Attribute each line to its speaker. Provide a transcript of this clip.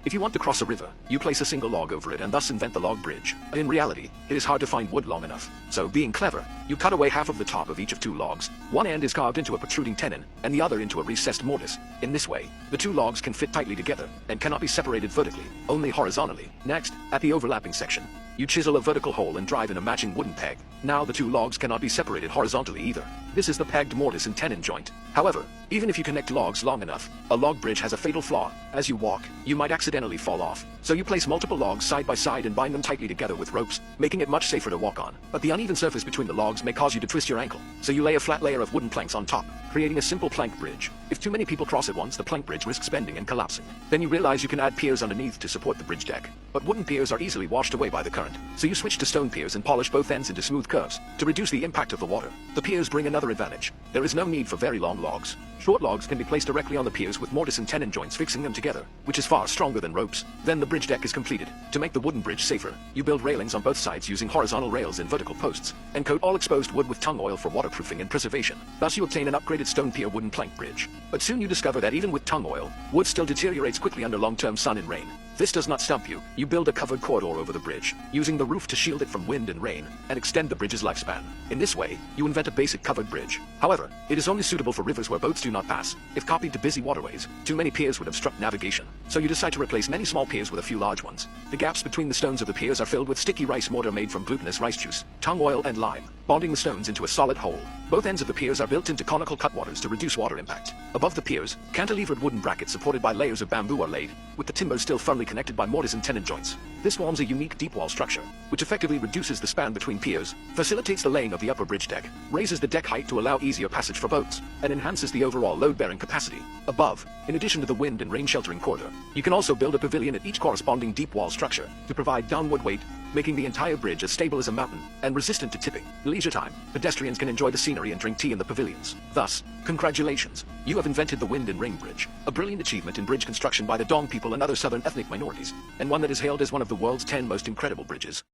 Speaker 1: If you want to cross a river, you place a single log over it and thus invent the log bridge. But in reality, it is hard to find wood long enough. So, being clever, you cut away half of the top of each of two logs. One end is carved into a protruding tenon, and the other into a recessed mortise. In this way, the two logs can fit tightly together, and cannot be separated vertically, only horizontally. Next, at the overlapping section, you chisel a vertical hole and drive in a matching wooden peg. Now the two logs cannot be separated horizontally either. This is the pegged mortise and tenon joint. However, even if you connect logs long enough, a log bridge has a fatal flaw. As you walk, you might accidentally fall off. So you place multiple logs side by side and bind them tightly together with ropes, making it much safer to walk on. But the uneven surface between the logs may cause you to twist your ankle. So you lay a flat layer of wooden planks on top, creating a simple plank bridge. If too many people cross at once, the plank bridge risks bending and collapsing. Then you realize you can add piers underneath to support the bridge deck. But wooden piers are easily washed away by the current. So you switch to stone piers and polish both ends into smooth curves to reduce the impact of the water. The piers bring another advantage. There is no need for very long logs. Short logs can be placed directly on the piers with mortise and tenon joints fixing them together, which is far stronger than ropes. Then the bridge deck is completed. To make the wooden bridge safer, you build railings on both sides using horizontal rails and vertical posts, and coat all exposed wood with tung oil for waterproofing and preservation. Thus you obtain an upgraded stone pier wooden plank bridge. But soon you discover that even with tung oil, wood still deteriorates quickly under long-term sun and rain. This does not stump you. You build a covered corridor over the bridge, using the roof to shield it from wind and rain, and extend the bridge's lifespan. In this way, you invent a basic covered bridge. However, it is only suitable for rivers where boats do not pass. If copied to busy waterways, too many piers would obstruct navigation. So you decide to replace many small piers with a few large ones. The gaps between the stones of the piers are filled with sticky rice mortar made from glutinous rice juice, tung oil and lime, bonding the stones into a solid whole. Both ends of the piers are built into conical cutwaters to reduce water impact. Above the piers, cantilevered wooden brackets supported by layers of bamboo are laid, with the timbers still firmly connected by mortise and tenon joints. This forms a unique deep wall structure, which effectively reduces the span between piers, facilitates the laying of the upper bridge deck, raises the deck height to allow easier passage for boats, and enhances the overall load-bearing capacity. Above, in addition to the wind and rain sheltering corridor, you can also build a pavilion at each corresponding deep wall structure to provide downward weight, making the entire bridge as stable as a mountain and resistant to tipping. In leisure time, pedestrians can enjoy the scenery and drink tea in the pavilions. Thus, congratulations, you have invented the Wind and Rain Bridge, a brilliant achievement in bridge construction by the Dong people and other southern ethnic minorities, and one that is hailed as one of the world's 10 most incredible bridges.